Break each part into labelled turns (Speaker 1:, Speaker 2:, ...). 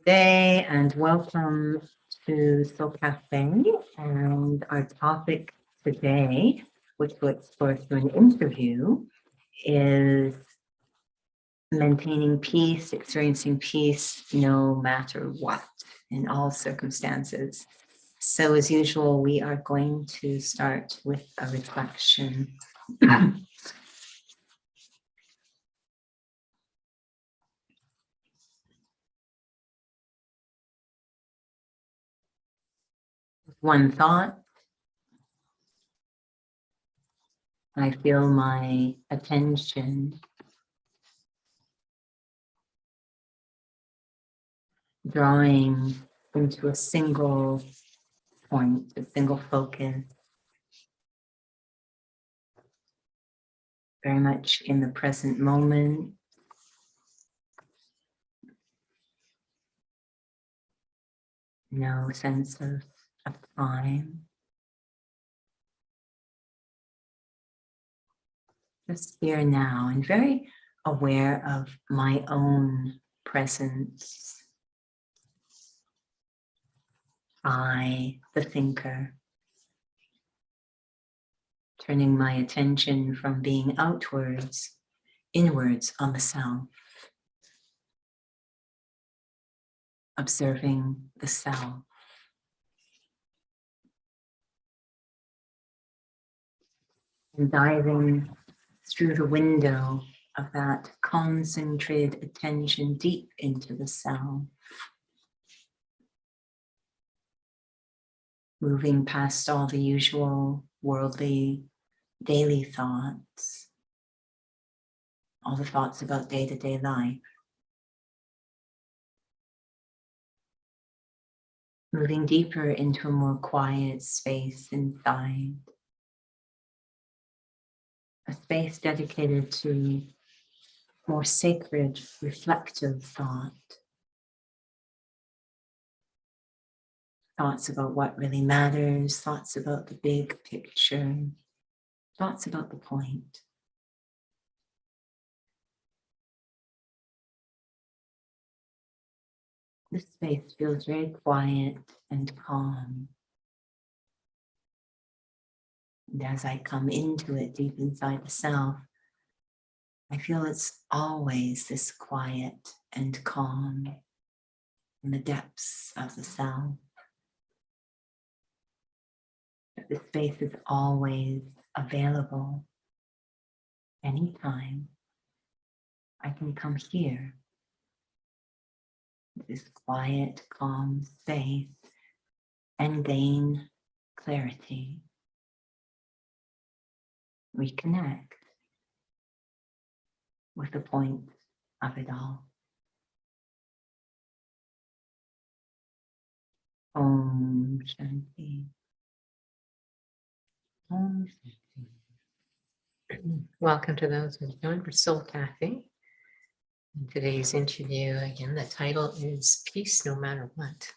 Speaker 1: Day and welcome to Soul Cafe. And our topic today, which we'll explore through an interview, is maintaining peace, experiencing peace no matter what, in all circumstances. So as usual, we are going to start with a reflection. One thought. I feel my attention drawing into a single point, a single focus, very much in the present moment. No sense of time. Just here now, and very aware of my own presence. I, the thinker, turning my attention from being outwards, inwards on the self, observing the self. And diving through the window of that concentrated attention deep into the self. Moving past all the usual worldly daily thoughts, all the thoughts about day-to-day life. Moving deeper into a more quiet space inside. A space dedicated to more sacred, reflective thought. Thoughts about what really matters, thoughts about the big picture, thoughts about the point. This space feels very quiet and calm. And as I come into it deep inside the self, I feel it's always this quiet and calm in the depths of the self. That the space is always available. Anytime I can come here, this quiet, calm space, and gain clarity. Reconnect with the point of it all. Om Shanti. Om Shanti.
Speaker 2: Welcome to those who joined for Soul Cafe. In today's interview, again, the title is Peace No Matter What.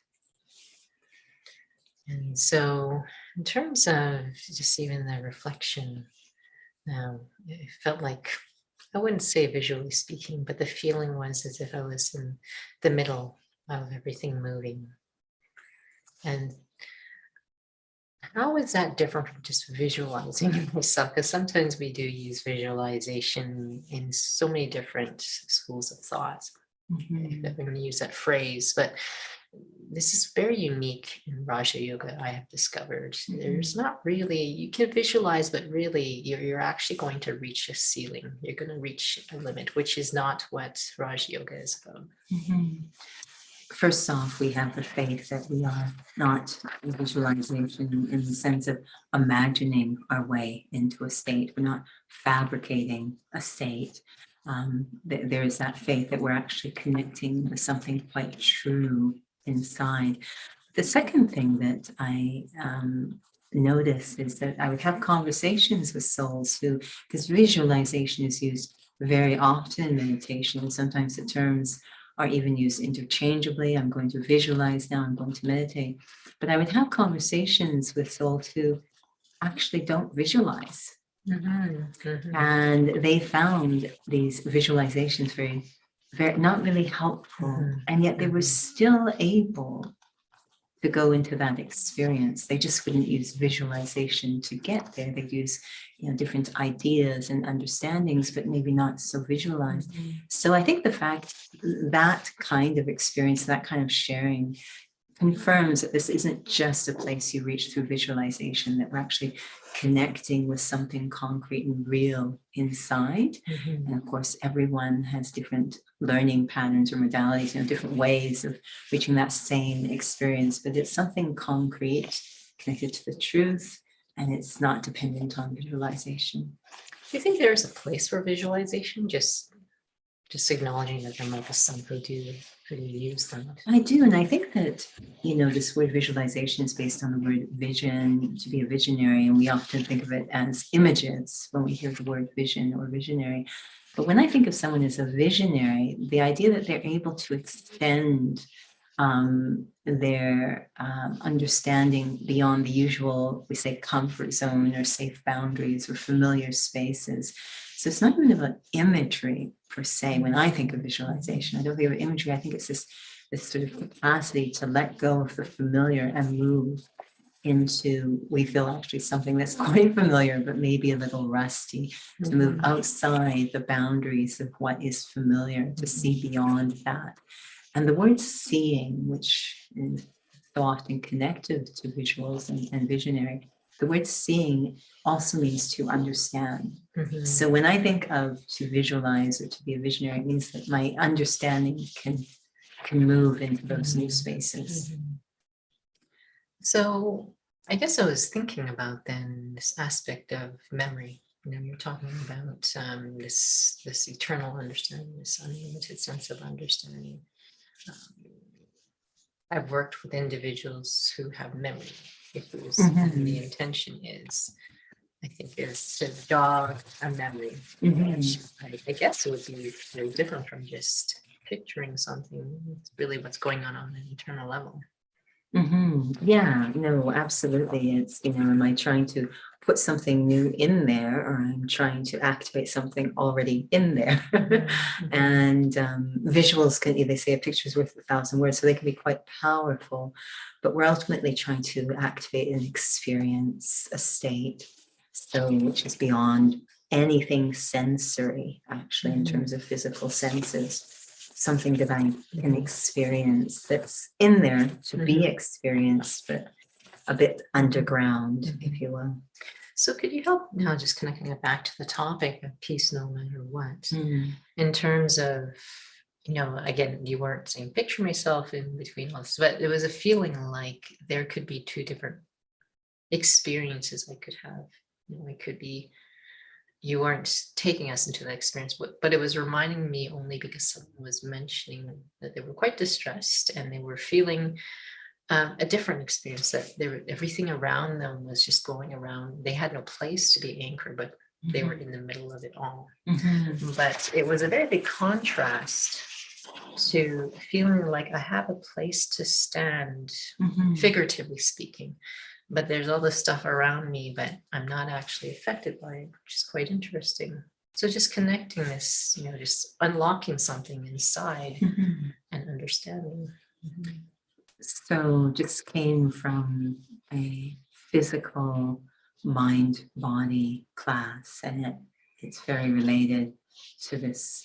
Speaker 2: And so in terms of just even the reflection, it felt like, I wouldn't say visually speaking, but the feeling was as if I was in the middle of everything moving. And how is that different from just visualizing myself? Because sometimes we do use visualization in so many different schools of thought. If I'm going to use that phrase, but this is very unique in Raja Yoga, I have discovered. There's not really, you can visualize, but really you're actually going to reach a ceiling. You're going to reach a limit, which is not what Raja Yoga is about.
Speaker 1: First off, we have the faith that we are not visualization in the sense of imagining our way into a state. We're not fabricating a state. There is that faith that we're actually connecting with something quite true inside. The second thing that I noticed is that I would have conversations with souls who, because visualization is used very often in meditation, and sometimes the terms are even used interchangeably. I'm going to visualize now, I'm going to meditate. But I would have conversations with souls who actually don't visualize. And they found these visualizations very very not really helpful,
Speaker 2: Mhm.
Speaker 1: and yet they were
Speaker 2: Mhm.
Speaker 1: still able to go into that experience. They just wouldn't use visualization to get there. They'd use, different ideas and understandings, but maybe not so visualized. So I think the fact that kind of experience, that kind of sharing, confirms that this isn't just a place you reach through visualization, that we're actually connecting with something concrete and real inside.
Speaker 2: Mhm.
Speaker 1: And of course, everyone has different learning patterns or modalities, different ways of reaching that same experience, but it's something concrete connected to the truth, and it's not dependent on visualization.
Speaker 2: Do you think there's a place for visualization? Just acknowledging that there might be some who do use them.
Speaker 1: I do, and I think that, this word visualization is based on the word vision, to be a visionary, and we often think of it as images when we hear the word vision or visionary. But when I think of someone as a visionary, the idea that they're able to extend their understanding beyond the usual, we say, comfort zone or safe boundaries or familiar spaces. So it's not even about imagery per se. When I think of visualization, I don't think of imagery. I think it's this sort of capacity to let go of the familiar and move into, we feel actually something that's quite familiar, but maybe a little rusty, to move outside the boundaries of what is familiar, to see beyond that. And the word seeing, which is so often connected to visuals and visionary, the word seeing also means to understand. So when I think of to visualize or to be a visionary, it means that my understanding can move into those new spaces.
Speaker 2: So I guess I was thinking about then this aspect of memory. You're talking about this eternal understanding, this unlimited sense of understanding. I've worked with individuals who have memory issues, and the intention is, I think, is to jog a memory, which I guess it would be very different from just picturing something. It's really what's going on an internal level.
Speaker 1: Yeah, no, absolutely. It's, am I trying to put something new in there, or I'm trying to activate something already in there? And visuals they say a picture's worth 1,000 words, so they can be quite powerful, but we're ultimately trying to activate an experience, a state, so which is beyond anything sensory, actually, in terms of physical senses. Something that I can experience that's in there to be experienced, but a bit underground, if you will.
Speaker 2: So could you help now, just connecting it back to the topic of peace no matter what, in terms of, again, you weren't saying picture myself in between all this, but it was a feeling like there could be two different experiences I could have. It could be, you weren't taking us into that experience, but it was reminding me only because someone was mentioning that they were quite distressed and they were feeling a different experience, that everything around them was just going around. They had no place to be anchored, but they were in the middle of it all. But it was a very big contrast to feeling like I have a place to stand, figuratively speaking, but there's all this stuff around me, but I'm not actually affected by it, which is quite interesting. So just connecting this, just unlocking something inside and understanding.
Speaker 1: So just came from a physical mind-body class, and it's very related to this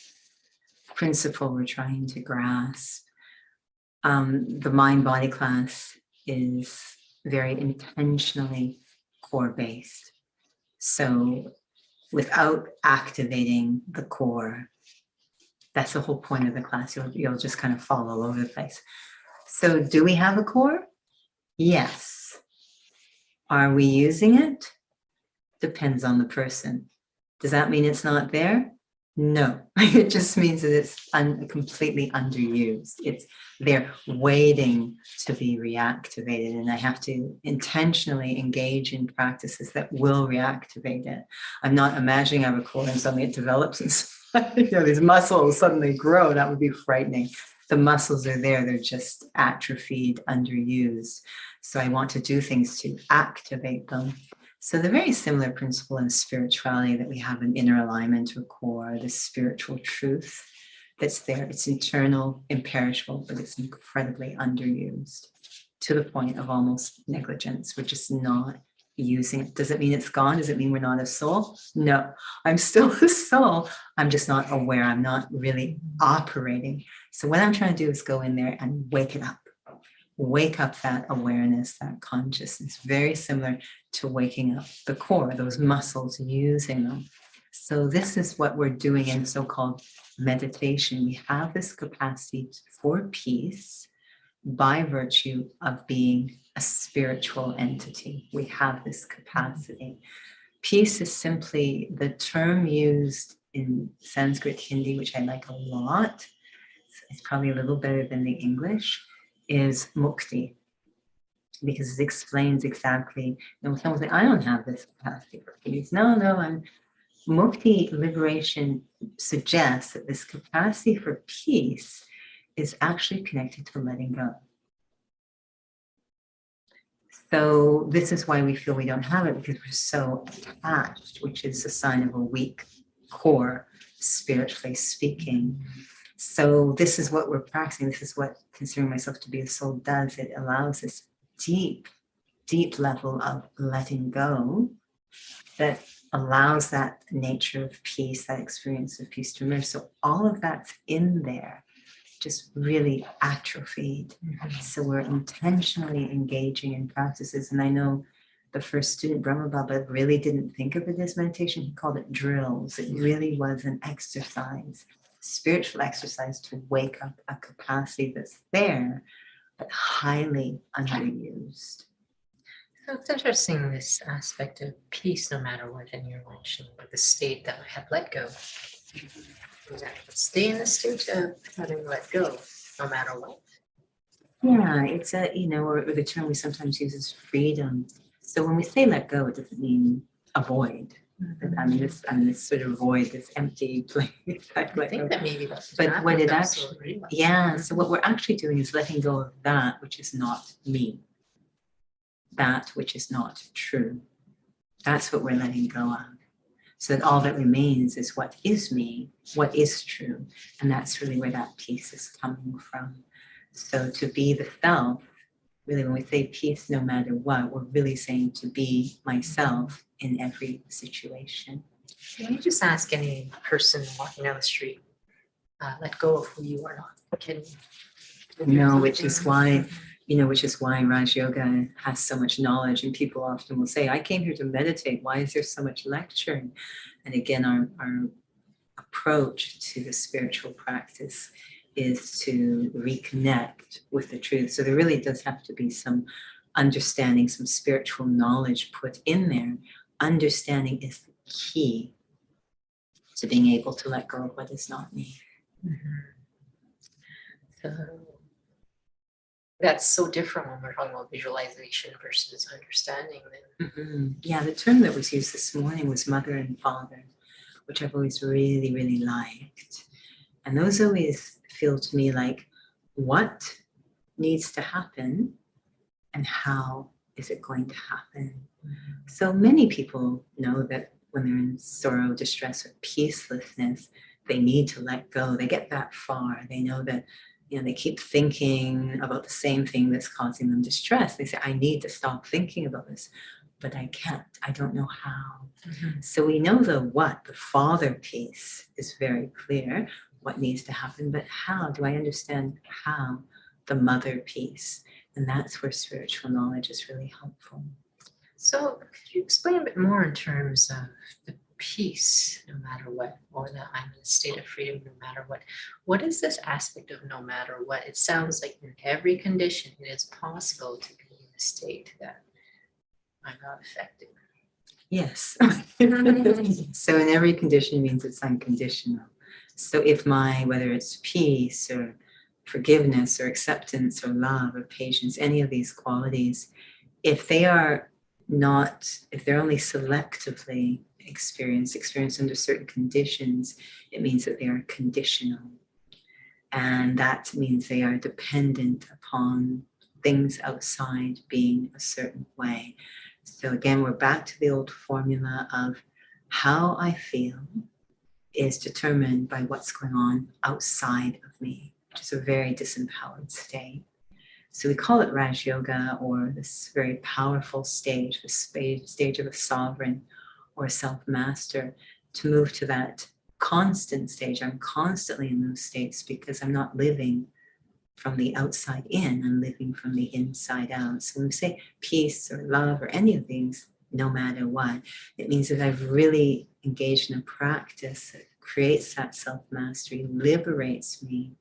Speaker 1: principle we're trying to grasp. The mind-body class is very intentionally core-based. So without activating the core, that's the whole point of the class. You'll just kind of fall all over the place. So do we have a core? Yes. Are we using it? Depends on the person. Does that mean it's not there? No, it just means that it's completely underused. It's there waiting to be reactivated, and I have to intentionally engage in practices that will reactivate it. I'm not imagining I have a core and suddenly it develops and these muscles suddenly grow. That would be frightening. The muscles are there, they're just atrophied, underused. So I want to do things to activate them. So the very similar principle in spirituality, that we have an inner alignment or core, the spiritual truth that's there. It's internal, imperishable, but it's incredibly underused to the point of almost negligence. We're just not using it. Does it mean it's gone? Does it mean we're not a soul? No, I'm still a soul. I'm just not aware. I'm not really operating. So what I'm trying to do is go in there and wake it up. Wake up that awareness, that consciousness, very similar to waking up the core, those muscles, using them. So this is what we're doing in so-called meditation. We have this capacity for peace by virtue of being a spiritual entity. We have this capacity. Peace is simply the term used in Sanskrit Hindi, which I like a lot. It's probably a little better than the English, is mukti, because it explains exactly, someone say, I don't have this capacity for peace. No, I'm mukti, liberation, suggests that this capacity for peace is actually connected to letting go. So this is why we feel we don't have it, because we're so attached, which is a sign of a weak core, spiritually speaking. So this is what we're practicing. This is what considering myself to be a soul does. It allows this deep, deep level of letting go that allows that nature of peace, that experience of peace to emerge. So all of that's in there, just really atrophied. So we're intentionally engaging in practices. And I know the first student, Brahma Baba, really didn't think of it as meditation. He called it drills. It really was an exercise, spiritual exercise to wake up a capacity that's there, but highly underused.
Speaker 2: So it's interesting, this aspect of peace, no matter what, and you're mentioning the state that we have let go. Stay in the state of having let go, no matter what.
Speaker 1: Yeah, it's a, or the term we sometimes use is freedom. So when we say let go, it doesn't mean avoid. I mean, this sort of void, this empty place.
Speaker 2: I think that maybe that's
Speaker 1: but what it actually, so what we're actually doing is letting go of that which is not me, that which is not true. That's what we're letting go of. So that all that remains is what is me, what is true. And that's really where that peace is coming from. So to be the self, really when we say peace no matter what, we're really saying to be myself in every situation.
Speaker 2: Can you just ask any person walking down the street, let go of who you are not? Can you?
Speaker 1: No, which is why Raj Yoga has so much knowledge, and people often will say, I came here to meditate. Why is there so much lecturing? And again, our approach to the spiritual practice is to reconnect with the truth. So there really does have to be some understanding, some spiritual knowledge put in there. Understanding is the key to being able to let go of what is not me.
Speaker 2: So that's so different when we're talking about visualization versus understanding.
Speaker 1: Yeah, the term that was used this morning was mother and father, which I've always really, really liked. And those always feel to me like, what needs to happen and how is it going to happen? So many people know that when they're in sorrow, distress, or peacelessness, they need to let go. They get that far. They know that, they keep thinking about the same thing that's causing them distress. They say, I need to stop thinking about this, but I can't. I don't know how. So we know the what, the father piece is very clear, what needs to happen, but how? Do I understand how? The mother piece. And that's where spiritual knowledge is really helpful.
Speaker 2: So could you explain a bit more in terms of the peace, no matter what, or that I'm in a state of freedom, no matter what? What is this aspect of no matter what? It sounds like in every condition, it is possible to be in a state that I'm not affected.
Speaker 1: Yes. So in every condition means it's unconditional. So if whether it's peace or forgiveness or acceptance or love or patience, any of these qualities, if they're only selectively experienced under certain conditions, it means that they are conditional. And that means they are dependent upon things outside being a certain way. So again, we're back to the old formula of how I feel is determined by what's going on outside of me, which is a very disempowered state. So we call it Raj Yoga, or this very powerful stage, the stage of a sovereign or a self-master, to move to that constant stage. I'm constantly in those states because I'm not living from the outside in, I'm living from the inside out. So when we say peace or love or any of these, no matter what, it means that I've really engaged in a practice that creates that self-mastery, liberates me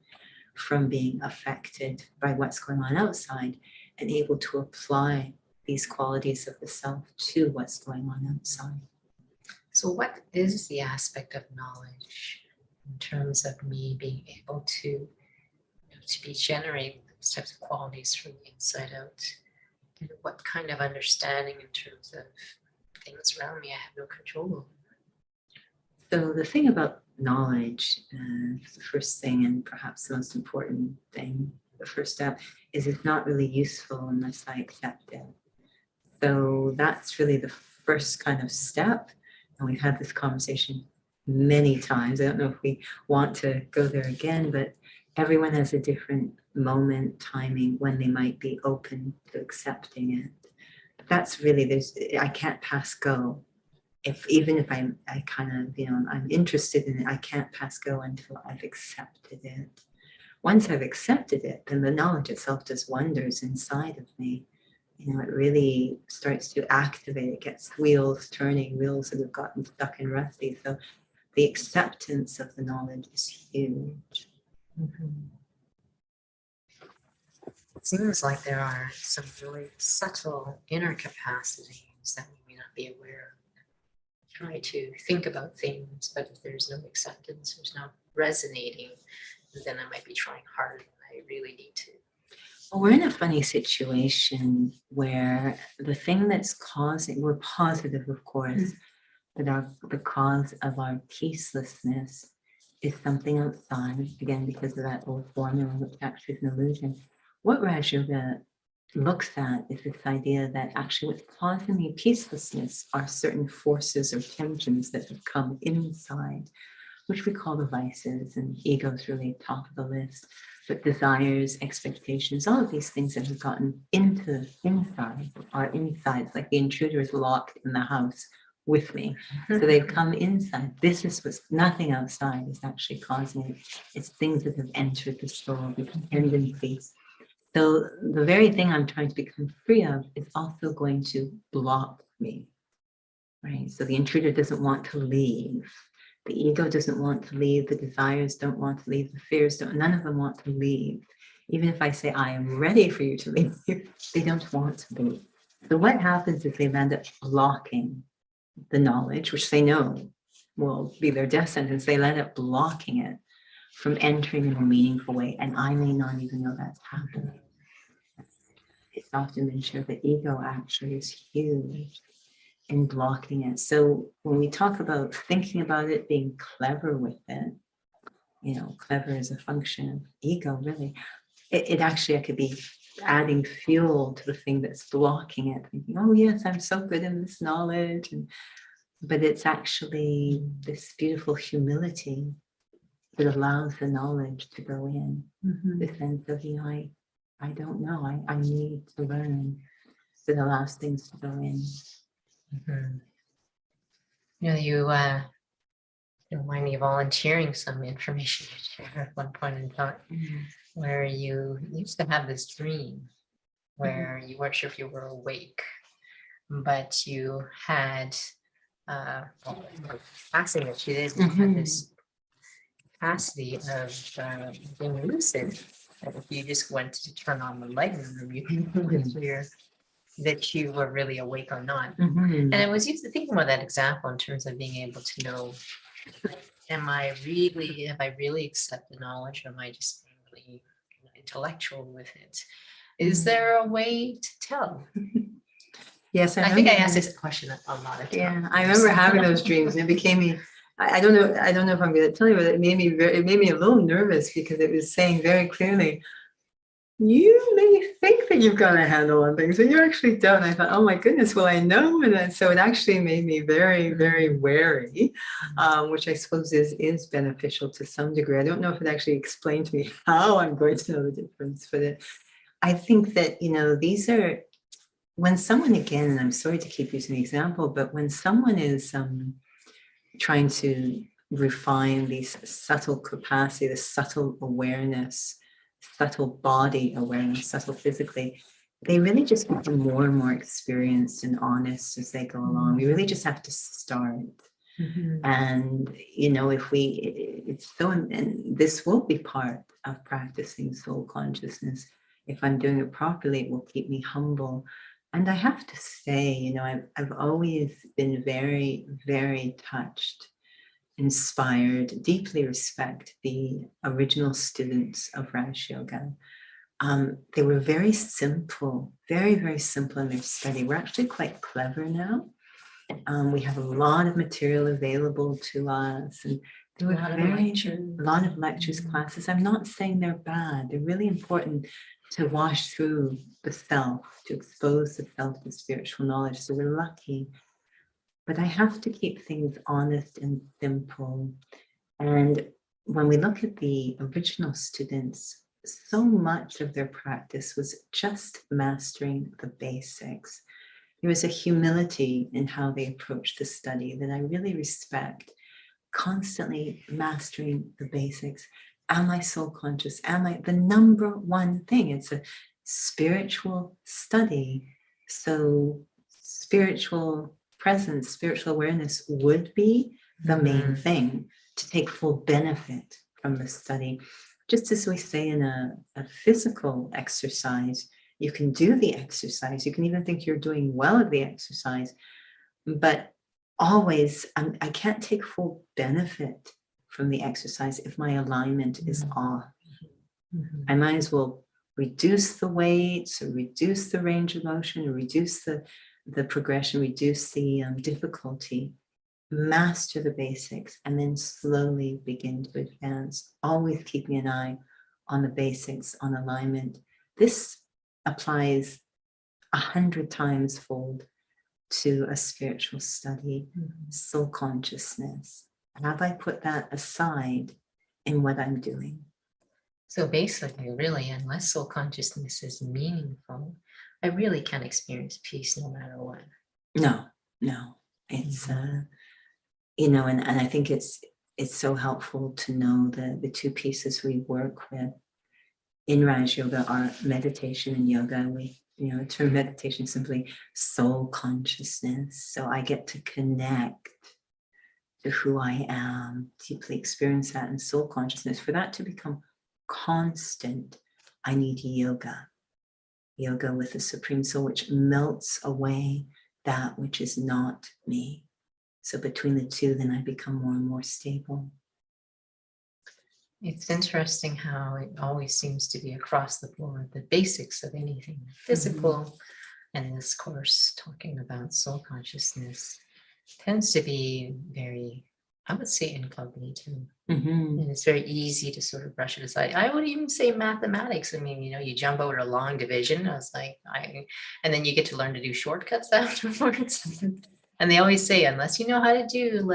Speaker 1: from being affected by what's going on outside, and able to apply these qualities of the self to what's going on outside.
Speaker 2: So what is the aspect of knowledge in terms of me being able to be generating those types of qualities from the inside out? And what kind of understanding in terms of things around me I have no control over?
Speaker 1: So the thing about knowledge, the first thing and perhaps the most important thing, the first step, is it's not really useful unless I accept it. So that's really the first kind of step. And we've had this conversation many times. I don't know if we want to go there again, but everyone has a different moment, timing, when they might be open to accepting it. But that's really, I can't pass go. Even if I kind of, I'm interested in it, I can't pass go until I've accepted it. Once I've accepted it, then the knowledge itself does wonders inside of me. It really starts to activate. It gets wheels turning, wheels that have gotten stuck and rusty. So the acceptance of the knowledge is huge.
Speaker 2: Mm-hmm. It seems like there are some really subtle inner capacities that we may not be aware of. Try to think about things, but if there's no acceptance, there's no resonating, then I might be trying harder than I really need to.
Speaker 1: Well, we're in a funny situation where the thing that's causing, we're positive, of course, but the cause of our peacelessness is something outside, again, because of that old formula, which actually is an illusion. What Raj Yoga looks at is this idea that actually what's causing me peacelessness are certain forces or tensions that have come inside, which we call the vices, and ego is really top of the list, but desires, expectations, all of these things that have gotten into inside, are inside, like the intruder is locked in the house with me. So they've come inside. This is what's, nothing outside is actually causing it. It's things that have entered the soul, the tendencies. So the very thing I'm trying to become free of is also going to block me, right? So the intruder doesn't want to leave. The ego doesn't want to leave. The desires don't want to leave. The fears don't, none of them want to leave. Even if I say, I am ready for you to leave, they don't want to leave. So what happens is they end up blocking the knowledge, which they know will be their death sentence. They end up blocking it from entering in a meaningful way. And I may not even know that's happening. It's often been shown that ego actually is huge in blocking it. So when we talk about thinking about it, being clever with it, clever is a function of ego, really. It actually, I could be adding fuel to the thing that's blocking it, thinking, oh yes, I'm so good in this knowledge. But it's actually this beautiful humility that allows the knowledge to go in. The sense of, I don't know, I need to learn, that allows things to go in.
Speaker 2: You remind me of volunteering some information to share at one point in time, where you used to have this dream where you weren't sure if you were awake, but you had passing that you did have this capacity of being lucid. That if you just went to turn on the light in the room, you could clear that you were really awake or not. And I was used to thinking about that example in terms of being able to know, have I really accepted knowledge, or am I just being really intellectual with it? Is there a way to tell?
Speaker 1: Yes,
Speaker 2: I think I asked this question a lot of times.
Speaker 1: Yeah, I remember having those dreams. It became me. I don't know if I'm going to tell you, but it made me a little nervous, because it was saying very clearly, you may think that you've got a handle on things, and you actually don't. I thought, oh my goodness, well, I know. And then, so it actually made me very, very wary, which I suppose is beneficial to some degree. I don't know if it actually explained to me how I'm going to know the difference, but I think that, these are, when someone, again, and I'm sorry to keep using the example, but when someone is trying to refine these subtle capacity, the subtle awareness, subtle body awareness, subtle physically, they really just become more and more experienced and honest as they go along. We really just have to start. And, if it's so, and this will be part of practicing soul consciousness. If I'm doing it properly, it will keep me humble. And I have to say, I've always been very, very touched, inspired, deeply respect the original students of Raj Yoga. They were very simple, very, very simple in their study. We're actually quite clever now. We have a lot of material available to us, and there were a lot of lectures, classes. I'm not saying they're bad. They're really important to wash through the self, to expose the self to spiritual knowledge. So we're lucky. But I have to keep things honest and simple. And when we look at the original students, so much of their practice was just mastering the basics. There was a humility in how they approached the study that I really respect. Constantly mastering the basics. Am I soul conscious? Am I the number one thing? It's a spiritual study. So spiritual presence, spiritual awareness would be the main thing to take full benefit from the study. Just as we say in a physical exercise, you can do the exercise. You can even think you're doing well at the exercise, but always I can't take full benefit from the exercise if my alignment is off. I might as well reduce the weights, or reduce the range of motion, or reduce the progression, reduce the difficulty, master the basics, and then slowly begin to advance, always keeping an eye on the basics, on alignment. This applies 100 times fold to a spiritual study, soul consciousness. Have I put that aside in what I'm doing?
Speaker 2: So basically, really, unless soul consciousness is meaningful, I really can't experience peace no matter what.
Speaker 1: No. It's, and I think it's so helpful to know the two pieces we work with in Raj Yoga are meditation and yoga. We, term meditation simply soul consciousness. So I get to connect to who I am, deeply experience that in soul consciousness. For that to become constant, I need yoga with the Supreme Soul, which melts away that which is not me. So between the two, then I become more and more stable.
Speaker 2: It's interesting how it always seems to be across the board, the basics of anything physical, and this course talking about soul consciousness tends to be very, I would say, incognito. And it's very easy to sort of brush it aside. I would even say mathematics. I mean, you jump over to long division. I was like, and then you get to learn to do shortcuts afterwards. And they always say, unless you know how to do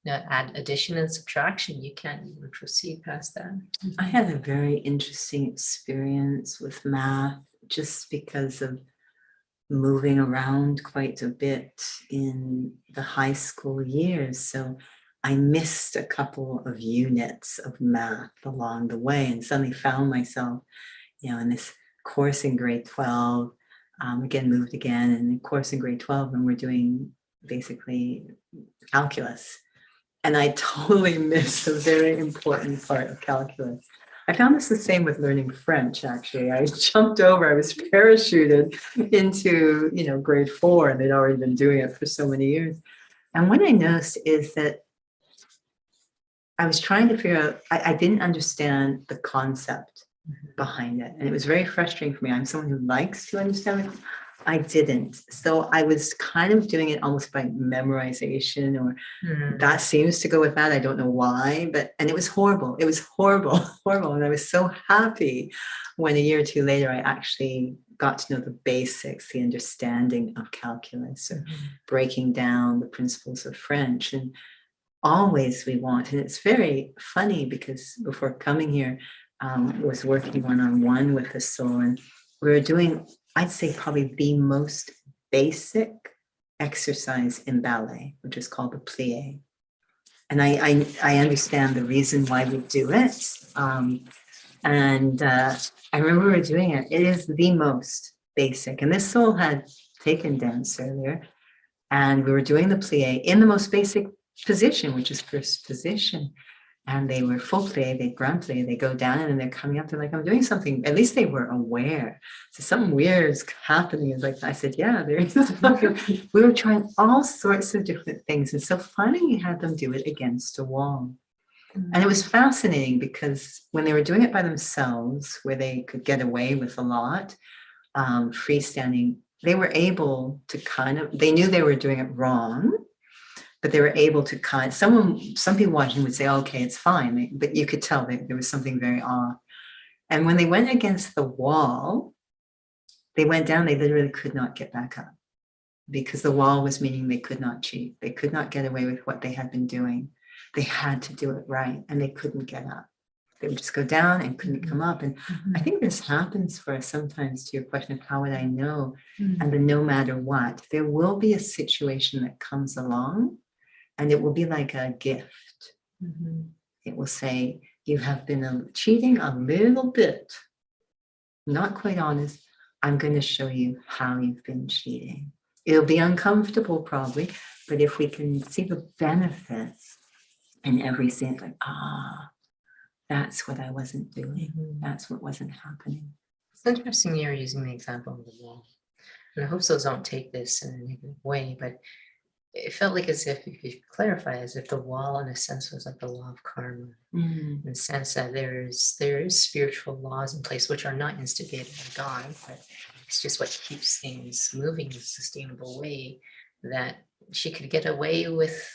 Speaker 2: add addition and subtraction, you can't even proceed past that.
Speaker 1: I had a very interesting experience with math just because of moving around quite a bit in the high school years. So I missed a couple of units of math along the way, and suddenly found myself, in this course in grade 12, moved again, and the course in grade 12, and we're doing basically calculus. And I totally missed a very important part of calculus. I found this the same with learning French, actually. I jumped over, I was parachuted into, grade 4, and they'd already been doing it for so many years. And what I noticed is that I was trying to figure out, I didn't understand the concept behind it. And it was very frustrating for me. I'm someone who likes to understand it. I didn't. So I was kind of doing it almost by memorization, or that seems to go with that. I don't know why, and it was horrible. It was horrible, horrible. And I was so happy when a year or two later, I actually got to know the basics, the understanding of calculus, or breaking down the principles of French. And always we want, and it's very funny because before coming here, was working one-on-one with the soul, and we were doing, I'd say, probably the most basic exercise in ballet, which is called the plie. And I understand the reason why we do it. And I remember we were doing it. It is the most basic. And this soul had taken dance earlier, and we were doing the plie in the most basic position, which is first position. And they were full plie, they grand plie, they go down and then they're coming up, they're like, I'm doing something. At least they were aware. So something weird is happening. It's like, I said, yeah, there is something. We were trying all sorts of different things. And so finally we had them do it against a wall. And it was fascinating because when they were doing it by themselves, where they could get away with a lot, freestanding, they were able to they knew they were doing it wrong, but they were able to some people watching would say, okay, it's fine. But you could tell there was something very off. And when they went against the wall, they went down, they literally could not get back up, because the wall was meaning they could not cheat. They could not get away with what they had been doing. They had to do it right, and they couldn't get up. They would just go down and couldn't come up. And I think this happens for us sometimes, to your question of how would I know? And then no matter what, there will be a situation that comes along, and it will be like a gift. It will say, you have been cheating a little bit, not quite honest. I'm going to show you how you've been cheating. It'll be uncomfortable probably, but if we can see the benefits in every scene, like, that's what I wasn't doing. That's what wasn't happening.
Speaker 2: It's interesting you're using the example of the wall. And I hope souls don't take this in a negative way, but it felt like as if, you could clarify, as if the wall in a sense was like the law of karma, in the sense that there is spiritual laws in place which are not instigated by God, but it's just what keeps things moving in a sustainable way, that she could get away with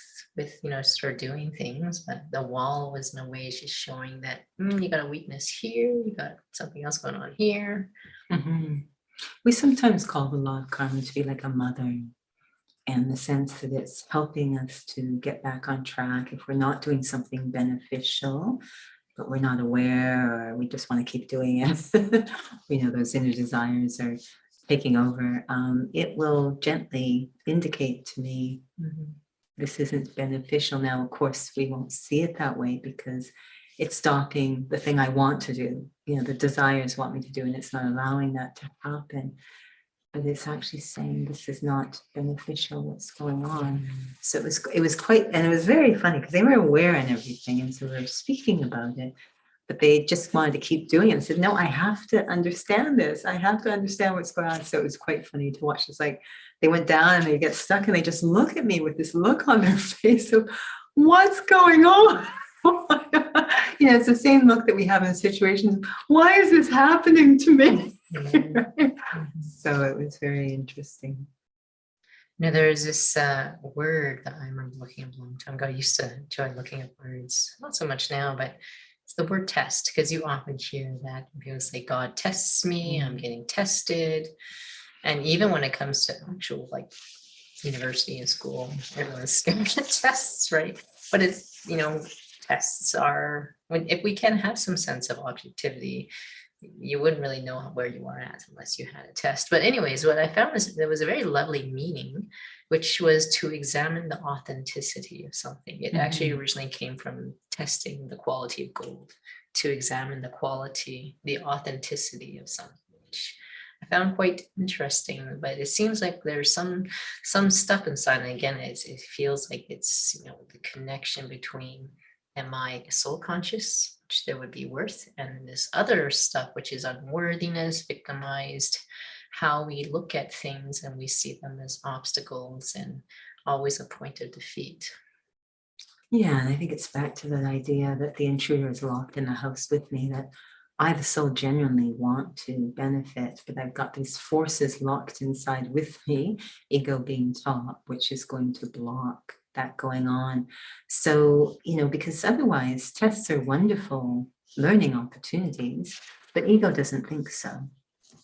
Speaker 2: start doing things, but the wall was in a way just showing that you got a weakness here, you got something else going on here.
Speaker 1: We sometimes call the law of karma to be like a mother, in the sense that it's helping us to get back on track if we're not doing something beneficial, but we're not aware, or we just want to keep doing it. We know those inner desires are taking over. It will gently indicate to me, this isn't beneficial. Now, of course, we won't see it that way because it's stopping the thing I want to do. The desires want me to do, and it's not allowing that to happen. But it's actually saying this is not beneficial, what's going on. So it was quite, and it was very funny because they were aware and everything, and so we were speaking about it, but they just wanted to keep doing it and said, no, I have to understand this. I have to understand what's going on. So it was quite funny to watch. It's like they went down and they get stuck and they just look at me with this look on their face of what's going on. It's the same look that we have in situations. Why is this happening to me? So it was very interesting.
Speaker 2: There's this word that I remember looking at a long time ago. I used to enjoy looking at words, not so much now, but it's the word test, because you often hear that people say, God tests me, I'm getting tested. And even when it comes to actual university and school, everyone's scared of tests, right? But it's, tests are, if we can have some sense of objectivity, you wouldn't really know where you are at unless you had a test. But anyways, what I found is there was a very lovely meaning, which was to examine the authenticity of something. It actually originally came from testing the quality of gold, to examine the quality, the authenticity of something, which I found quite interesting. But it seems like there's some stuff inside, and again, it feels like it's the connection between, am I soul conscious, which there would be worth, and this other stuff, which is unworthiness, victimized, how we look at things and we see them as obstacles and always a point of defeat.
Speaker 1: Yeah, and I think it's back to that idea that the intruder is locked in the house with me, that I, the soul, genuinely want to benefit, but I've got these forces locked inside with me, ego being top, which is going to block that going on. So, because otherwise tests are wonderful learning opportunities, but ego doesn't think so.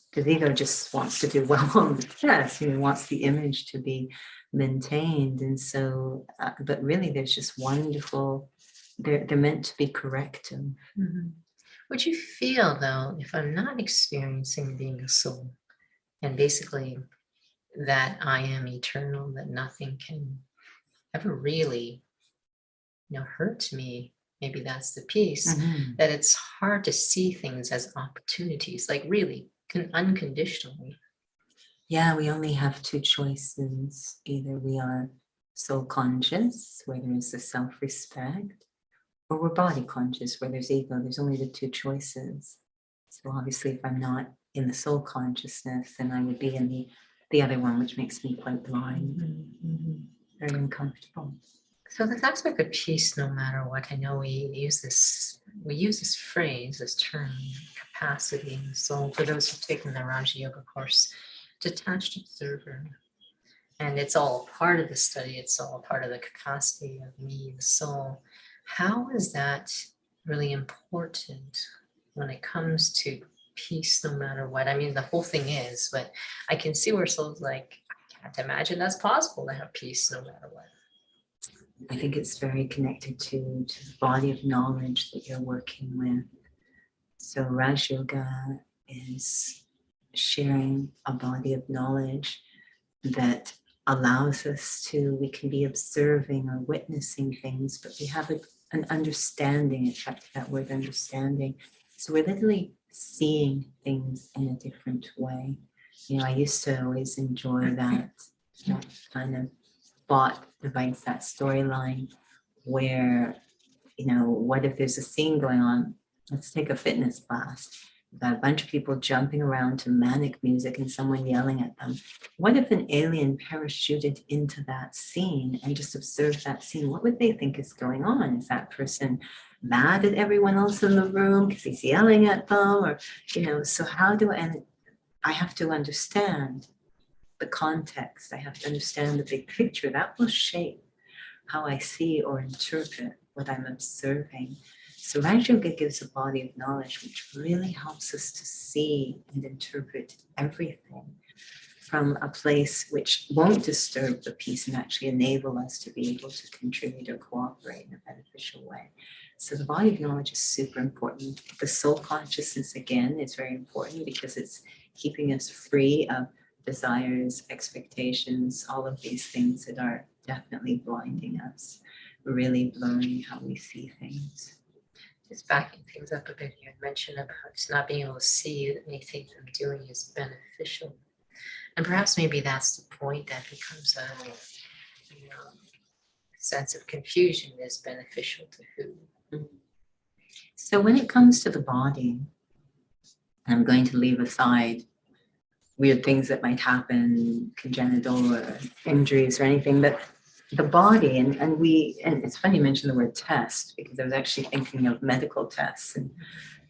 Speaker 1: Because ego just wants to do well on the test, wants the image to be maintained. And so, but really there's just wonderful, they're meant to be corrective.
Speaker 2: Mhm. Would you feel though, if I'm not experiencing being a soul, and basically that I am eternal, that nothing can ever really, hurt me, maybe that's the piece,
Speaker 1: Mhm.
Speaker 2: that it's hard to see things as opportunities, like really unconditionally.
Speaker 1: Yeah, we only have two choices. Either we are soul conscious, where there is the self-respect, or we're body conscious, where there's ego. There's only the two choices. So obviously, if I'm not in the soul consciousness, then I would be in the other one, which makes me quite blind, very uncomfortable.
Speaker 2: So this aspect of peace, no matter what, I know we use this phrase, this term, capacity in the soul. For those who've taken the Raja Yoga course, detached observer. And it's all part of the study, it's all part of the capacity of me, the soul. How is that really important when it comes to peace, no matter what? I mean, the whole thing is, but I can see where soul's like, I can't imagine that's possible to have peace no matter what.
Speaker 1: I think it's very connected to the body of knowledge that you're working with. So Raj Yoga is sharing a body of knowledge that allows us we can be observing or witnessing things, but we have an understanding, in fact, that word understanding. So we're literally seeing things in a different way. I used to always enjoy that kind of thought device, that storyline where, what if there's a scene going on? Let's take a fitness class. We've got a bunch of people jumping around to manic music and someone yelling at them. What if an alien parachuted into that scene and just observed that scene? What would they think is going on? Is that person mad at everyone else in the room because he's yelling at them? Or, so and I have to understand the context. I have to understand the big picture. That will shape how I see or interpret what I'm observing. So Raj Yoga gives a body of knowledge which really helps us to see and interpret everything from a place which won't disturb the peace and actually enable us to be able to contribute or cooperate in a beneficial way. So the body of knowledge is super important. The soul consciousness, again, is very important because it's keeping us free of desires, expectations, all of these things that are definitely blinding us, really blurring how we see things.
Speaker 2: Just backing things up a bit, you had mentioned about just not being able to see that anything I'm doing is beneficial. And perhaps maybe that's the point that becomes a sense of confusion is beneficial to who.
Speaker 1: So when it comes to the body, I'm going to leave aside weird things that might happen, congenital or injuries or anything, but the body, and it's funny you mentioned the word test, because I was actually thinking of medical tests, and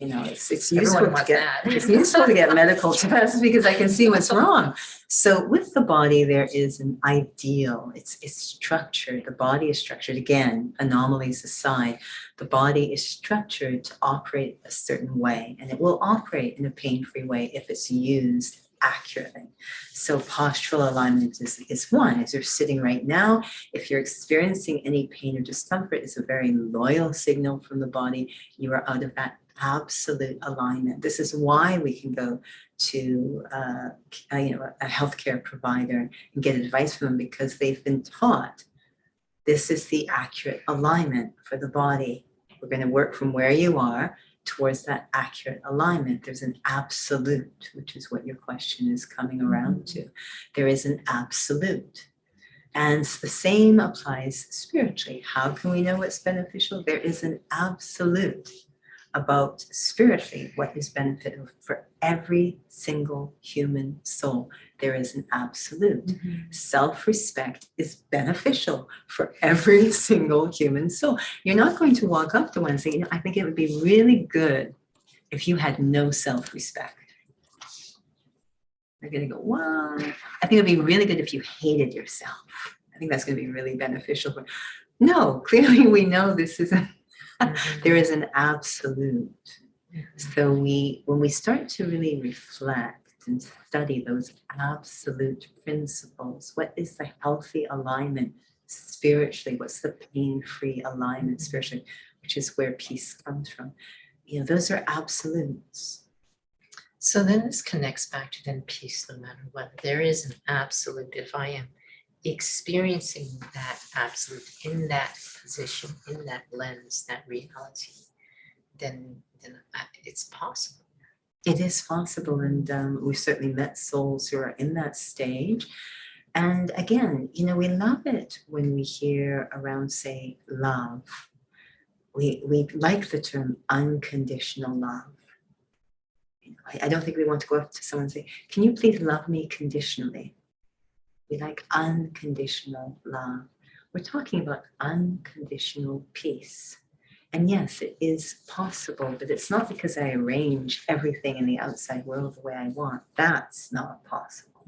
Speaker 1: it's useful to get it's useful to get medical tests because I can see what's wrong. So with the body, there is an ideal. It's structured. The body is structured. Again, anomalies aside, the body is structured to operate a certain way, and it will operate in a pain-free way if it's used accurately. So postural alignment is one. As you're sitting right now, if you're experiencing any pain or discomfort, it's a very loyal signal from the body. You are out of that absolute alignment. This is why we can go to a healthcare provider and get advice from them, because they've been taught this is the accurate alignment for the body. We're going to work from where you are towards that accurate alignment. There's an absolute, which is what your question is coming around to. There is an absolute. And the same applies spiritually. How can we know what's beneficial? There is an absolute about spiritually what is beneficial for every single human soul. There is an absolute. Self-respect is beneficial for every single human soul. You're not going to walk up to one and say, I think it would be really good if you had no self-respect, they're going to go, well, I think it'd be really good if you hated yourself. I think that's going to be really beneficial. No, clearly we know this isn't, there is an absolute. So when we start to really reflect and study those absolute principles, what is the healthy alignment spiritually? What's the pain-free alignment spiritually, which is where peace comes from? You know, those are absolutes.
Speaker 2: So then this connects back to then peace, no matter what. There is an absolute. If I am experiencing that absolute in that position, in that lens, that reality, then it's possible.
Speaker 1: It is possible, and we've certainly met souls who are in that stage. And again, you know, we love it when we hear around, say, love. We like the term unconditional love. I don't think we want to go up to someone and say, can you please love me conditionally? We like unconditional love. We're talking about unconditional peace. And yes, it is possible, but it's not because I arrange everything in the outside world the way I want. That's not possible.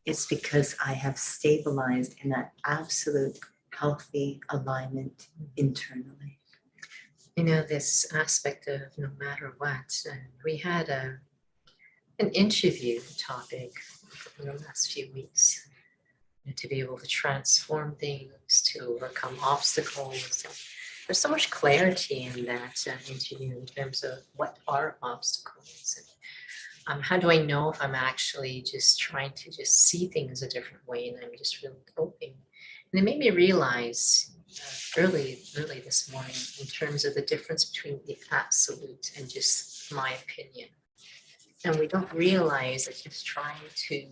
Speaker 1: It's because I have stabilized in that absolute healthy alignment internally.
Speaker 2: You know, this aspect of no matter what, and we had an interview topic in the last few weeks, to be able to transform things, to overcome obstacles. There's so much clarity in that interview in terms of what are obstacles, and how do I know if I'm actually just trying to just see things a different way and I'm just really coping. And it made me realize early this morning in terms of the difference between the absolute and just my opinion. And we don't realize that just trying to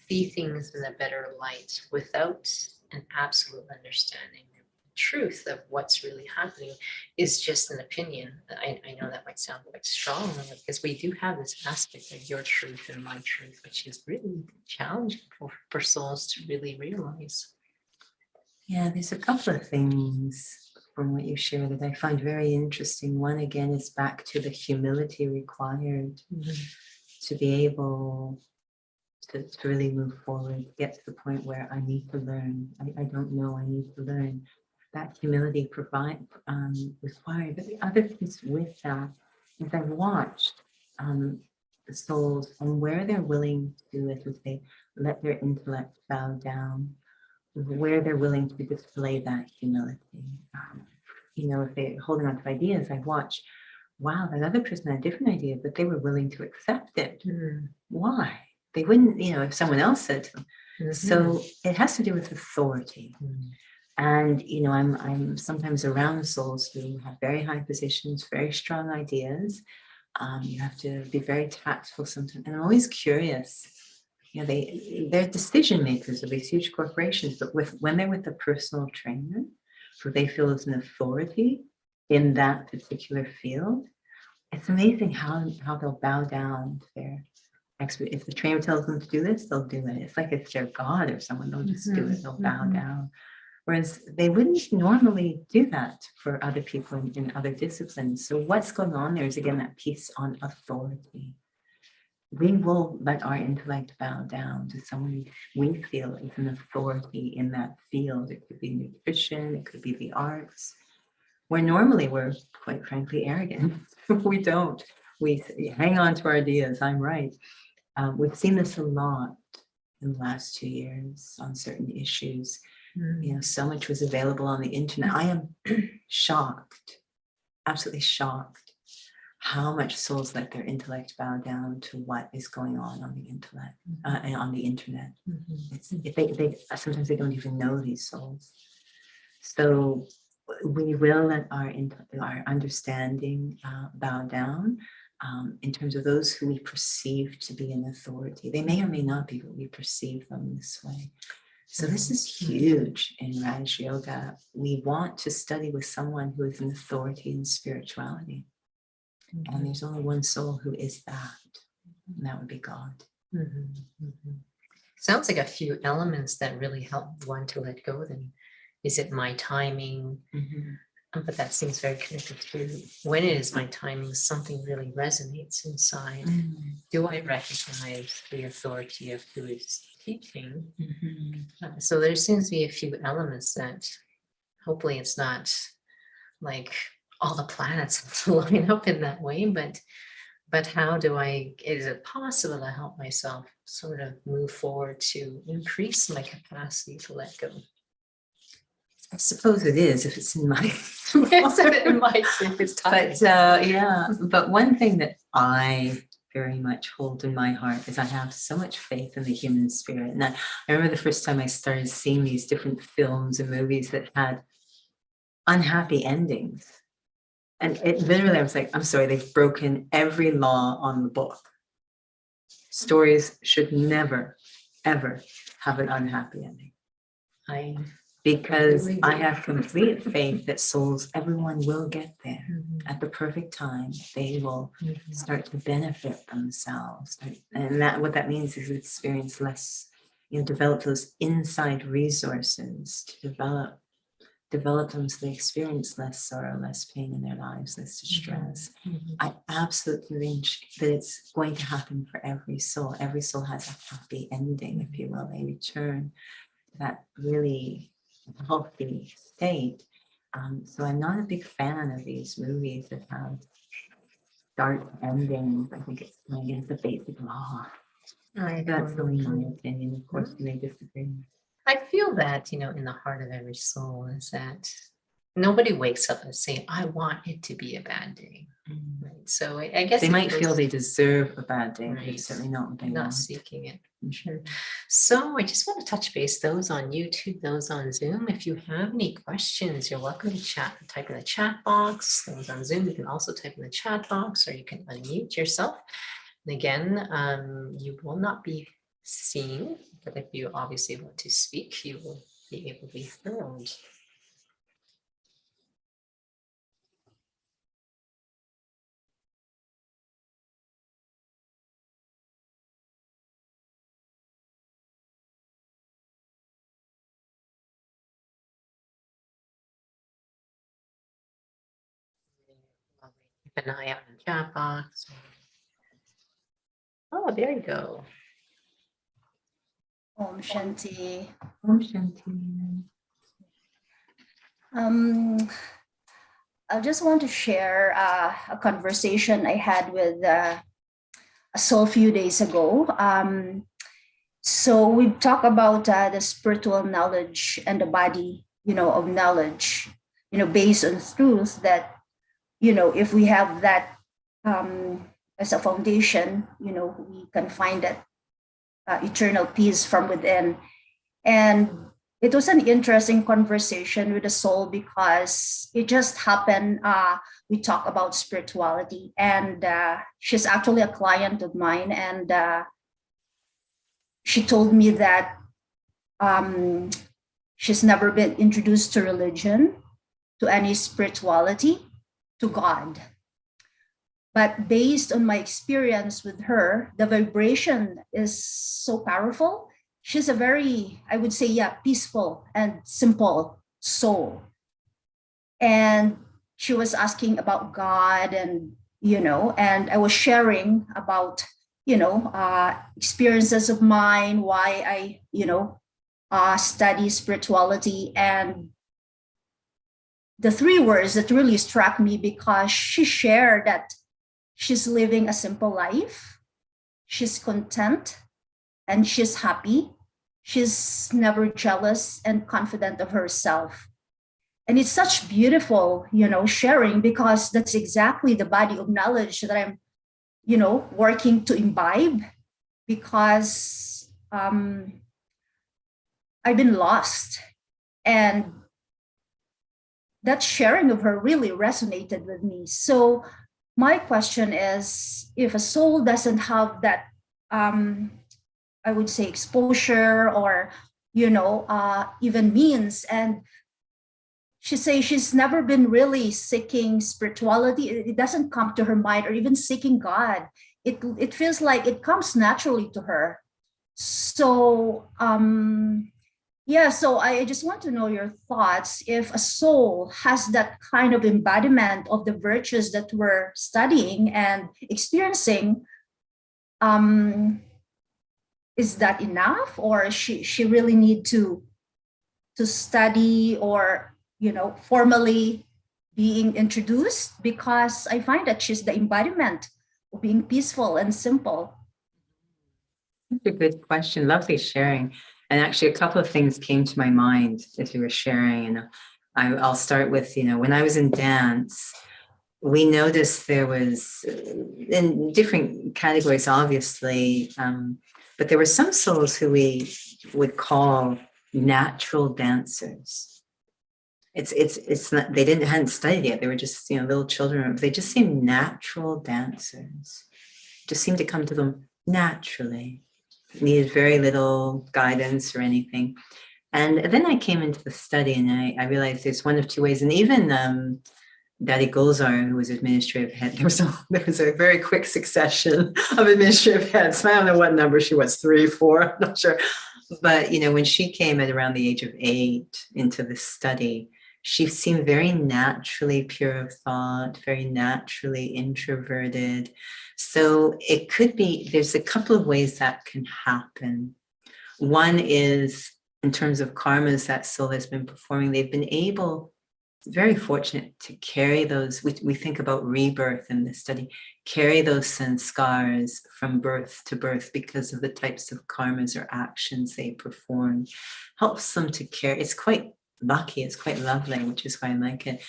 Speaker 2: see things in a better light without an absolute understanding of the truth of what's really happening is just an opinion. I know that might sound quite strong because we do have this aspect of your truth and my truth, which is really challenging for souls to really realize.
Speaker 1: Yeah, there's a couple of things from what you share that I find very interesting. One, again, is back to the humility required to be able to really move forward, get to the point where I need to learn. I don't know, I need to learn. That humility required. But the other piece with that is I've watched the souls and where they're willing to, as we say, let their intellect bow down, where they're willing to display that humility. You know, if they're holding on to ideas, I watch, wow, that other person had a different idea, but they were willing to accept it. Why? They wouldn't, you know, if someone else said to them. So it has to do with authority. And, you know, I'm sometimes around souls who have very high positions, very strong ideas. You have to be very tactful sometimes. And I'm always curious. You know, they're decision makers of these huge corporations, but when they're with a personal trainer who they feel is an authority in that particular field, it's amazing how they'll bow down to their expert. If the trainer tells them to do this, they'll do it. It's like it's their God or someone, they'll just do it, they'll bow down. Whereas they wouldn't normally do that for other people in other disciplines. So what's going on there is, again, that piece on authority. We will let our intellect bow down to someone we feel is an authority in that field. It could be nutrition, it could be the arts, where normally we're, quite frankly, arrogant. We don't. We hang on to our ideas, I'm right. We've seen this a lot in the last 2 years on certain issues. You know, so much was available on the internet. I am shocked, absolutely shocked, how much souls let their intellect bow down to what is going on the intellect and on the internet. It's, they sometimes they don't even know these souls. So we will let our understanding bow down in terms of those who we perceive to be an authority. They may or may not be, but we perceive them this way. So this is huge in Raj Yoga. We want to study with someone who is an authority in spirituality. And there's only one soul who is that, and that would be God.
Speaker 2: Sounds like a few elements that really help one to let go then. Is it my timing? But that seems very connected to when it is my timing, something really resonates inside. Do I recognize the authority of who is teaching? So there seems to be a few elements that hopefully it's not like all the planets line up in that way, but how do is it possible to help myself sort of move forward to increase my capacity to let go?
Speaker 1: I suppose it is if it's in my.
Speaker 2: Yes, it might if it's time.
Speaker 1: But one thing that I very much hold in my heart is I have so much faith in the human spirit. And I remember the first time I started seeing these different films and movies that had unhappy endings. And it literally, I was like, I'm sorry, they've broken every law on the book. Stories should never, ever have an unhappy ending. Because I have complete faith that souls, everyone will get there at the perfect time. They will start to benefit themselves. And what that means is experience less, develop those inside resources to develop them so they experience less sorrow, less pain in their lives, less distress. I absolutely think that it's going to happen for every soul. Every soul has a happy ending, if you will. They return to that really healthy state. So I'm not a big fan of these movies that have dark endings. I think it's going against the basic law. That's really my opinion. Of course, you may disagree.
Speaker 2: I feel that, in the heart of every soul is that nobody wakes up and saying, I want it to be a bad day. Right. So I guess
Speaker 1: they might feel they deserve a bad day, but it's certainly not what they
Speaker 2: not
Speaker 1: want.
Speaker 2: seeking it. Sure. So I just want to touch base, those on YouTube, those on Zoom. If you have any questions, you're welcome to type in the chat box. Those on Zoom, you can also type in the chat box, or you can unmute yourself. And again, you will not be seen, but if you obviously want to speak, you will be able to be heard. Keep an eye out in the chat box. Oh, there you go.
Speaker 3: Om Shanti.
Speaker 1: Om Shanti.
Speaker 3: I just want to share a conversation I had with a soul a few days ago. So we talk about the spiritual knowledge and the body, of knowledge, based on truth that, if we have that as a foundation, we can find that eternal peace from within. And it was an interesting conversation with the soul because it just happened. We talk about spirituality, and she's actually a client of mine. And she told me that she's never been introduced to religion, to any spirituality, to God. But based on my experience with her, the vibration is so powerful. She's a very, I would say, peaceful and simple soul. And she was asking about God and I was sharing about, experiences of mine, why I, study spirituality. And the three words that really struck me, because she shared that she's living a simple life, she's content, and she's happy. She's never jealous and confident of herself. And it's such beautiful, sharing, because that's exactly the body of knowledge that I'm, working to imbibe, because I've been lost. And that sharing of her really resonated with me. So my question is, if a soul doesn't have that, I would say, exposure or, even means, and she says she's never been really seeking spirituality. It doesn't come to her mind, or even seeking God. It feels like it comes naturally to her. So, Yeah, so I just want to know your thoughts. If a soul has that kind of embodiment of the virtues that we're studying and experiencing, um, is that enough, or she really need to study, or formally being introduced? Because I find that she's the embodiment of being peaceful and simple.
Speaker 1: That's a good question. Lovely sharing. And actually, a couple of things came to my mind as you were sharing. And I'll start with, when I was in dance, we noticed there was in different categories, obviously, but there were some souls who we would call natural dancers. It's not, they hadn't studied yet. They were just, little children. They just seemed natural dancers. Just seemed to come to them naturally. Needed very little guidance or anything. And then I came into the study and I realized there's one of two ways. And even Daddy Gulzar, who was administrative head, there was a very quick succession of administrative heads. I don't know what number she was, 3, 4, I'm not sure. But, when she came at around the age of 8 into the study, she seemed very naturally pure of thought, very naturally introverted. So it could be, there's a couple of ways that can happen. One is in terms of karmas that soul has been performing, they've been able, very fortunate to carry those, we think about rebirth in this study, carry those sanskars from birth to birth because of the types of karmas or actions they perform. Helps them to carry, it's quite lucky, it's quite lovely, which is why I like it.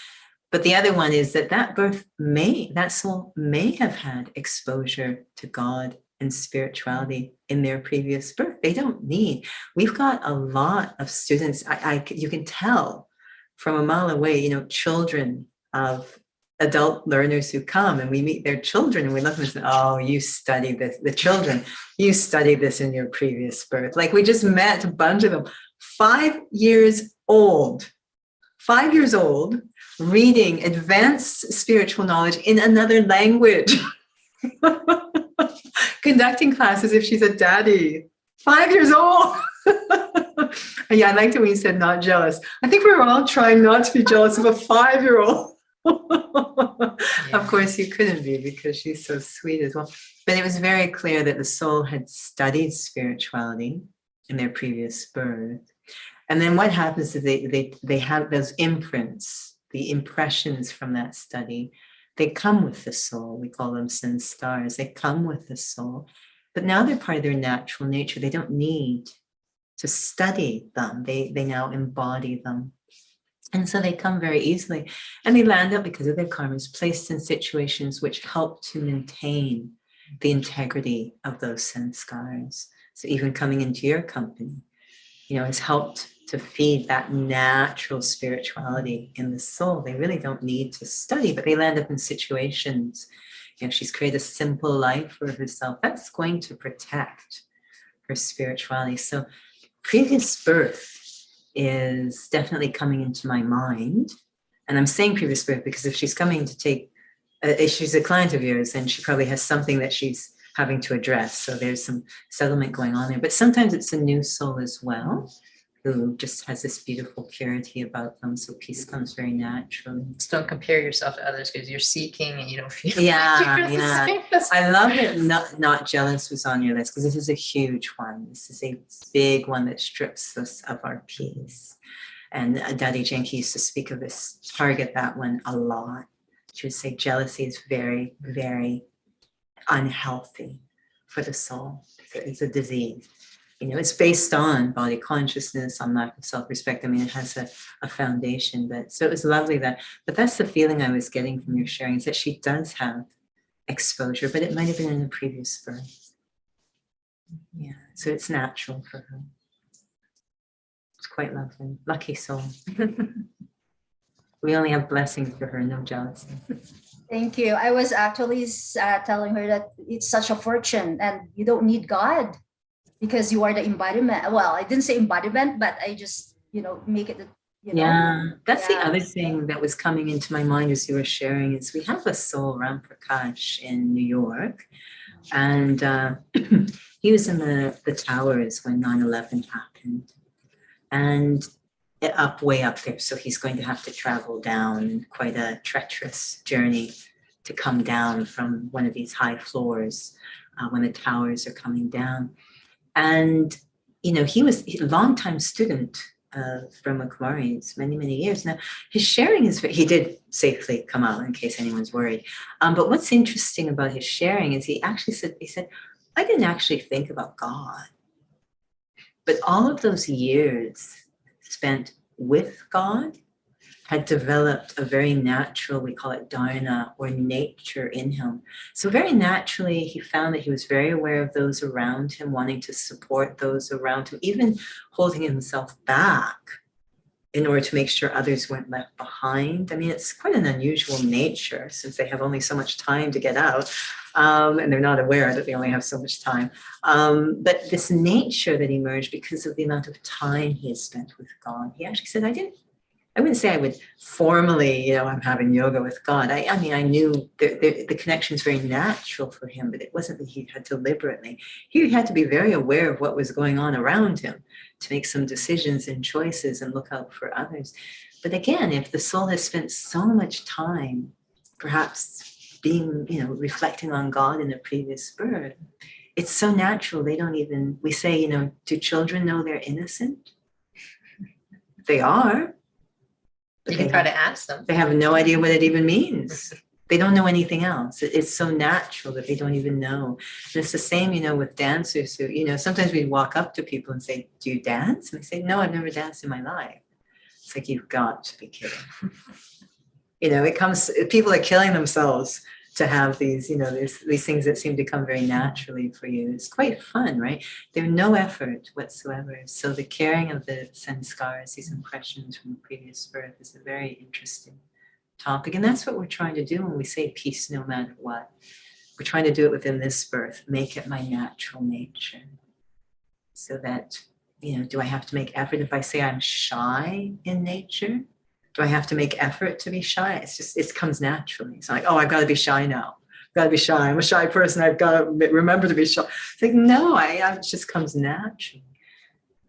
Speaker 1: But the other one is that that soul may have had exposure to God and spirituality in their previous birth. They don't need, we've got a lot of students, you can tell from a mile away, children of adult learners who come, and we meet their children and we look at them and say, oh, you studied this, the children, you studied this in your previous birth. Like we just met a bunch of them, 5 years old, reading advanced spiritual knowledge in another language, conducting classes if she's a daddy, 5 years old. Yeah, I liked it when you said not jealous. I think we were all trying not to be jealous of a 5-year-old. Of course, you couldn't be because she's so sweet as well. But it was very clear that the soul had studied spirituality in their previous birth. And then what happens is they have those imprints, the impressions from that study. They come with the soul. We call them sanskars. They come with the soul. But now they're part of their natural nature. They don't need to study them. They now embody them. And so they come very easily. And they land up, because of their karmas, placed in situations which help to maintain the integrity of those sanskars. So even coming into your company, has helped to feed that natural spirituality in the soul. They really don't need to study, but they land up in situations. She's created a simple life for herself. That's going to protect her spirituality. So previous birth is definitely coming into my mind. And I'm saying previous birth because if she's coming to take, if she's a client of yours, then she probably has something that she's having to address. So there's some settlement going on there. But sometimes it's a new soul as well, who just has this beautiful purity about them. So peace comes very naturally.
Speaker 2: Just don't compare yourself to others because you're seeking and you don't feel
Speaker 1: Yeah,
Speaker 2: like you're the
Speaker 1: yeah.
Speaker 2: same as-
Speaker 1: I love it. Not jealous was on your list because this is a huge one. This is a big one that strips us of our peace. And Daddy Janki used to speak of this, target that one a lot. She would say jealousy is very, very unhealthy for the soul. It's a disease. It's based on body consciousness, on lack of self-respect. I mean, it has a foundation, but so it was lovely but that's the feeling I was getting from your sharing, is that she does have exposure, but it might have been in a previous birth. Yeah, so it's natural for her. It's quite lovely. Lucky soul. We only have blessings for her, no jealousy.
Speaker 3: Thank you. I was actually telling her that it's such a fortune and you don't need God, because you are the embodiment. Well, I didn't say embodiment, but I just, make it,
Speaker 1: Yeah, that's the other thing that was coming into my mind as you were sharing, is we have a soul, Ram Prakash, in New York. And he was in the towers when 9/11 happened. and up, way up there. So he's going to have to travel down quite a treacherous journey to come down from one of these high floors when the towers are coming down. And, you know, he was a longtime student of Brahma Kumari's, many, many years. Now, his sharing is, he did safely come out in case anyone's worried. But what's interesting about his sharing is he actually said, I didn't actually think about God. But all of those years spent with God had developed a very natural, we call it dharana, or nature in him. So very naturally, he found that he was very aware of those around him, wanting to support those around him, even holding himself back in order to make sure others weren't left behind. I mean, it's quite an unusual nature since they have only so much time to get out, and they're not aware that they only have so much time. But this nature that emerged because of the amount of time he has spent with God, he actually said, I wouldn't say I would formally, you know, I'm having yoga with God. I mean, I knew the connection is very natural for him, but it wasn't that he had to deliberately. He had to be very aware of what was going on around him to make some decisions and choices and look out for others. But again, if the soul has spent so much time, perhaps being, you know, reflecting on God in a previous birth, it's so natural. They don't even, we say, you know, do children know they're innocent? They are.
Speaker 2: You can try to ask them.
Speaker 1: They have no idea what it even means. They don't know anything else. It's so natural that they don't even know. And it's the same, you know, with dancers who, you know, sometimes we walk up to people and say, do you dance? And they say, no, I've never danced in my life. It's like, you've got to be kidding. You know, it comes, people are killing themselves to have these, you know, these things that seem to come very naturally for you. It's quite fun, right? There's no effort whatsoever. So the carrying of the sanskars, these impressions from the previous birth, is a very interesting topic. And that's what we're trying to do when we say peace no matter what. We're trying to do it within this birth, make it my natural nature. So that, you know, do I have to make effort if I say I'm shy in nature? Do I have to make effort to be shy? It's just, it comes naturally. It's like, oh, I've got to be shy now. I've got to be shy. I'm a shy person. I've got to remember to be shy. It's like, no, it just comes naturally.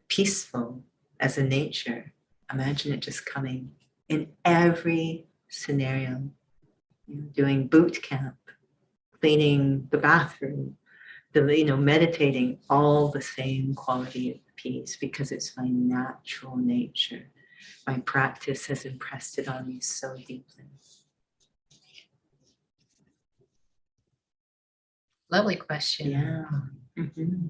Speaker 1: Peaceful as a nature. Imagine it just coming in every scenario. You know, doing boot camp, cleaning the bathroom, you know, meditating, all the same quality of peace because it's my natural nature. My practice has impressed it on me so deeply.
Speaker 2: Lovely question.
Speaker 1: Yeah. Mm-hmm.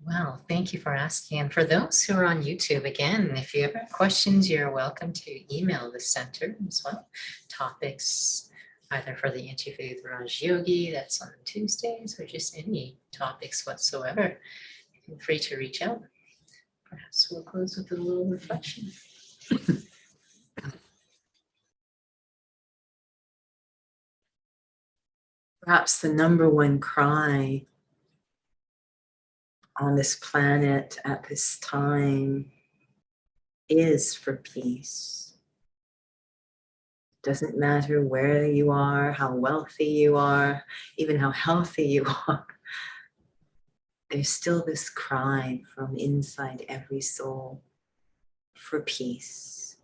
Speaker 2: Well, thank you for asking. And for those who are on YouTube, again, if you ever have questions, you're welcome to email the center as well. Topics either for the Interfaith Raj Yogi, that's on Tuesdays, or just any topics whatsoever. Feel free to reach out. Perhaps we'll close with a little reflection.
Speaker 1: Perhaps the number one cry on this planet at this time is for peace. Doesn't matter where you are, how wealthy you are, even how healthy you are. There's still this cry from inside every soul for peace.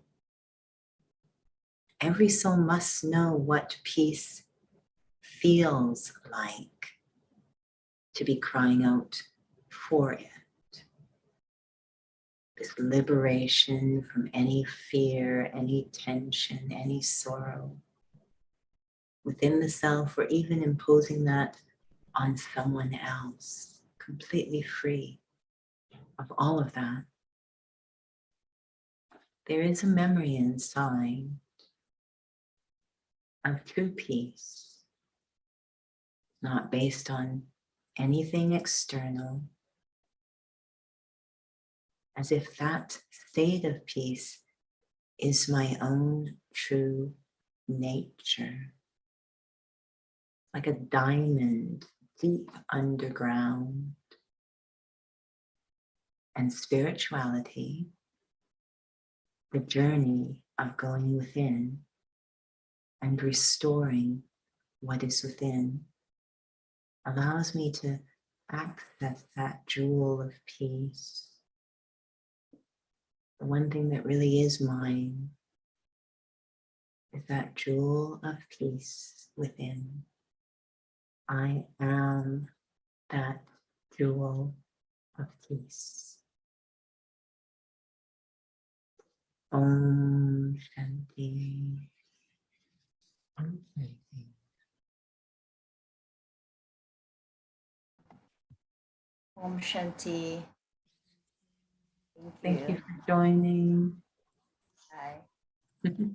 Speaker 1: Every soul must know what peace feels like to be crying out for it. This liberation from any fear, any tension, any sorrow within the self, or even imposing that on someone else. Completely free of all of that. There is a memory inside of true peace, not based on anything external, as if that state of peace is my own true nature, like a diamond deep underground. And spirituality, the journey of going within and restoring what is within, allows me to access that jewel of peace the one thing that really is mine is that jewel of peace within. I am that jewel of peace. Om Shanti. Om Shanti.
Speaker 3: Om Shanti.
Speaker 1: Thank you for joining.
Speaker 3: Bye.